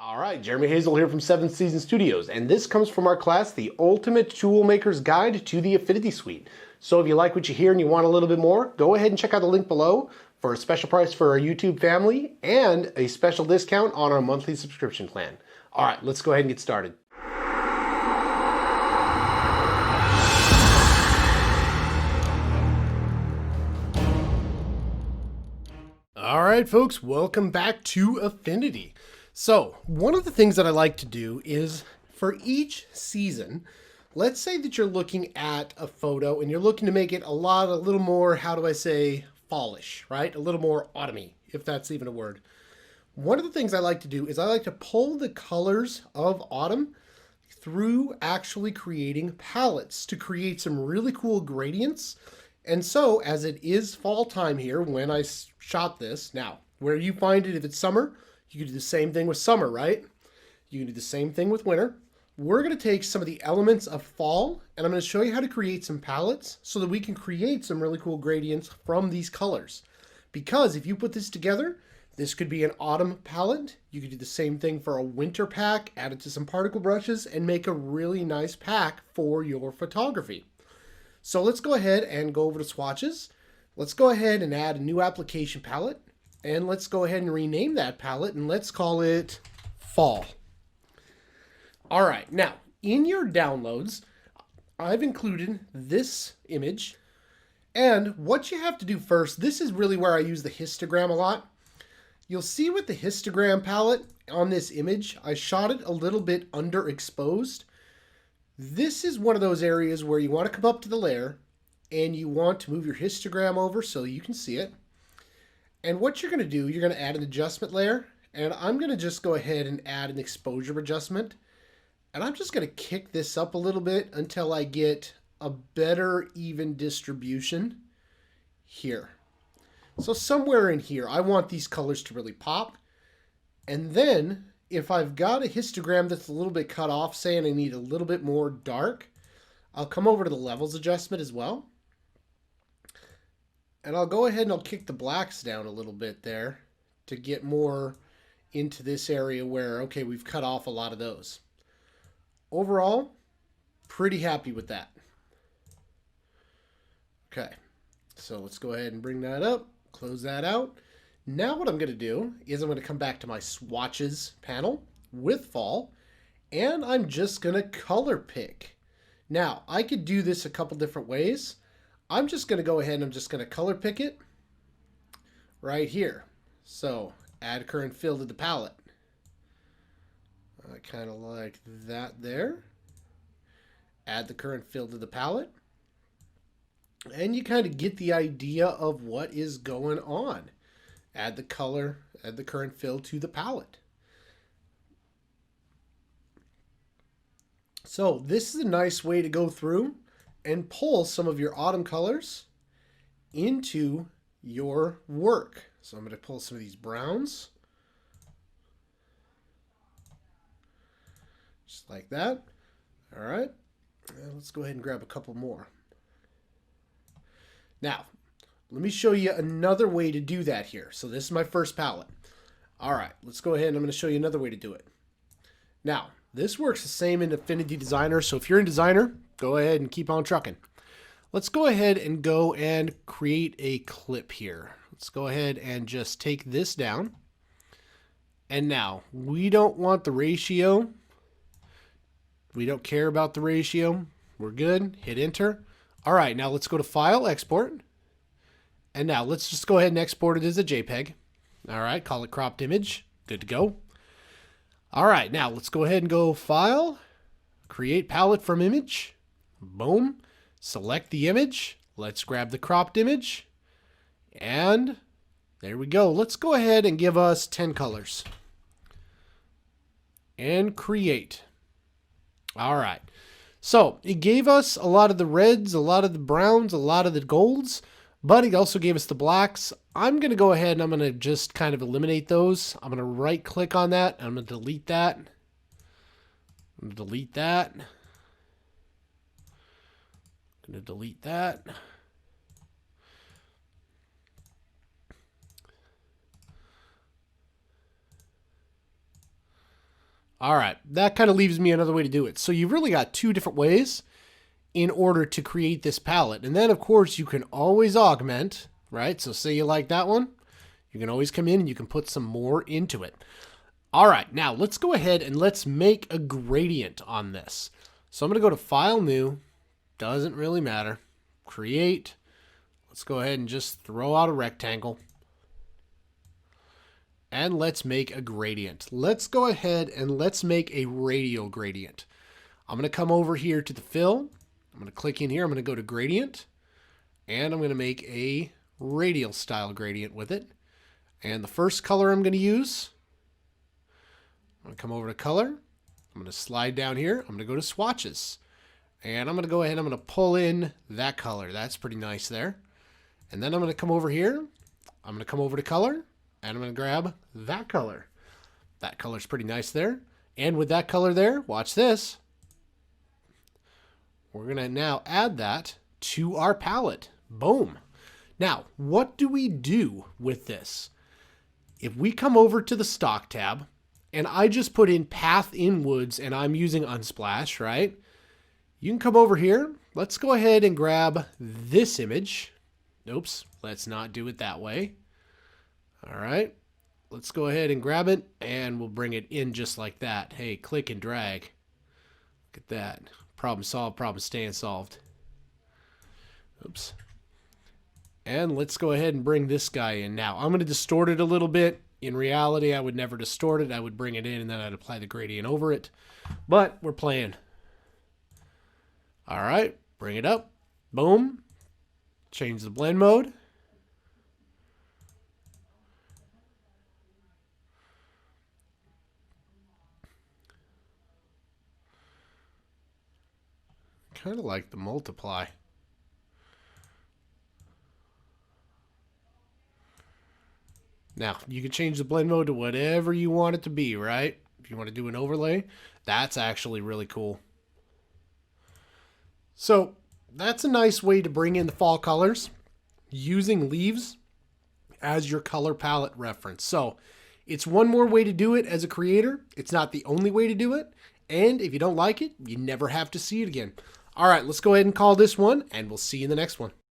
All right, Jeremy Hazel here from 7th Season Studios, and this comes from our class, The Ultimate Toolmaker's Guide to the Affinity Suite. So if you like what you hear and you want a little bit more, go ahead and check out the link below for a special price for our YouTube family and a special discount on our monthly subscription plan. All right, let's go ahead and get started. All right, folks, welcome back to Affinity. So one of the things that I like to do is for each season, let's say that you're looking at a photo and you're looking to make it a little more, how do I say, fallish, right? A little more autumny, if that's even a word. One of the things I like to do is I like to pull the colors of autumn through actually creating palettes to create some really cool gradients. And so as it is fall time here when I shot this, now where you find it, if it's summer, you can do the same thing with summer, right? You can do the same thing with winter. We're going to take some of the elements of fall and I'm going to show you how to create some palettes so that we can create some really cool gradients from these colors. Because if you put this together, this could be an autumn palette. You could do the same thing for a winter pack, add it to some particle brushes and make a really nice pack for your photography. So let's go ahead and go over to swatches. Let's go ahead and add a new application palette. And let's go ahead and rename that palette and let's call it Fall. All right, now in your downloads, I've included this image. And what you have to do first, this is really where I use the histogram a lot. You'll see with the histogram palette on this image, I shot it a little bit underexposed. This is one of those areas where you want to come up to the layer and you want to move your histogram over so you can see it. And what you're going to do, you're going to add an adjustment layer, and I'm going to just go ahead and add an exposure adjustment. And I'm just going to kick this up a little bit until I get a better even distribution here. So somewhere in here, I want these colors to really pop. And then if I've got a histogram that's a little bit cut off, saying I need a little bit more dark, I'll come over to the levels adjustment as well. And I'll go ahead and I'll kick the blacks down a little bit there to get more into this area where, okay, we've cut off a lot of those. Overall, pretty happy with that. Okay, so let's go ahead and bring that up, close that out. Now what I'm going to do is I'm going to come back to my swatches panel with fall, and I'm just going to color pick. Now, I could do this a couple different ways. I'm just going to go ahead and I'm just going to color pick it right here. So add current fill to the palette. I kind of like that there. Add the current fill to the palette. And you kind of get the idea of what is going on. Add the color, add the current fill to the palette. So this is a nice way to go through and pull some of your autumn colors into your work. So I'm going to pull some of these browns. Just like that. All right. And let's go ahead and grab a couple more. Now, let me show you another way to do that here. So this is my first palette. All right, let's go ahead and I'm going to show you another way to do it. Now, this works the same in Affinity Designer. So if you're in Designer, go ahead and keep on trucking. Let's go ahead and go and create a clip here. Let's go ahead and just take this down. And now we don't want the ratio. We don't care about the ratio. We're good. Hit enter. All right, now let's go to File, Export. And now let's just go ahead and export it as a JPEG. All right, call it cropped image. Good to go. All right, now let's go ahead and go File, Create Palette from Image. Boom. Select the image. Let's grab the cropped image. And there we go. Let's go ahead and give us 10 colors. And create. All right. So it gave us a lot of the reds, a lot of the browns, a lot of the golds, but it also gave us the blacks. I'm going to go ahead and I'm going to just kind of eliminate those. I'm going to right click on that. I'm going to delete that. I'm going to delete that. I'm going to delete that. All right, that kind of leaves me another way to do it. So you've really got two different ways in order to create this palette. And then of course you can always augment, right? So say you like that one, you can always come in and you can put some more into it. All right, now let's go ahead and let's make a gradient on this. So I'm going to go to File, New, doesn't really matter, Create. Let's go ahead and just throw out a rectangle. And let's make a gradient. Let's go ahead and let's make a radial gradient. I'm going to come over here to the fill. I'm going to click in here. I'm going to go to gradient. And I'm going to make a radial style gradient with it. And the first color I'm going to use, I'm going to come over to color. I'm going to slide down here. I'm going to go to swatches. And I'm going to go ahead and I'm going to pull in that color. That's pretty nice there. And then I'm going to come over here. I'm going to come over to color. And I'm going to grab that color. That color's pretty nice there. And with that color there, watch this. We're going to now add that to our palette. Boom. Now, what do we do with this? If we come over to the stock tab, and I just put in path in woods, and I'm using Unsplash, right? You can come over here. Let's go ahead and grab this image. Oops, let's not do it that way. All right, let's go ahead and grab it and we'll bring it in just like that. Hey, click and drag. Look at that. Problem solved, problem staying solved. Oops. And let's go ahead and bring this guy in. Now, I'm going to distort it a little bit. In reality, I would never distort it. I would bring it in and then I'd apply the gradient over it. But we're playing. All right, bring it up. Boom. Change the blend mode. Kind of like the multiply. Now, you can change the blend mode to whatever you want it to be, right? If you want to do an overlay, that's actually really cool. So, that's a nice way to bring in the fall colors using leaves as your color palette reference. So, it's one more way to do it as a creator. It's not the only way to do it. And if you don't like it, you never have to see it again. All right, let's go ahead and call this one, and we'll see you in the next one.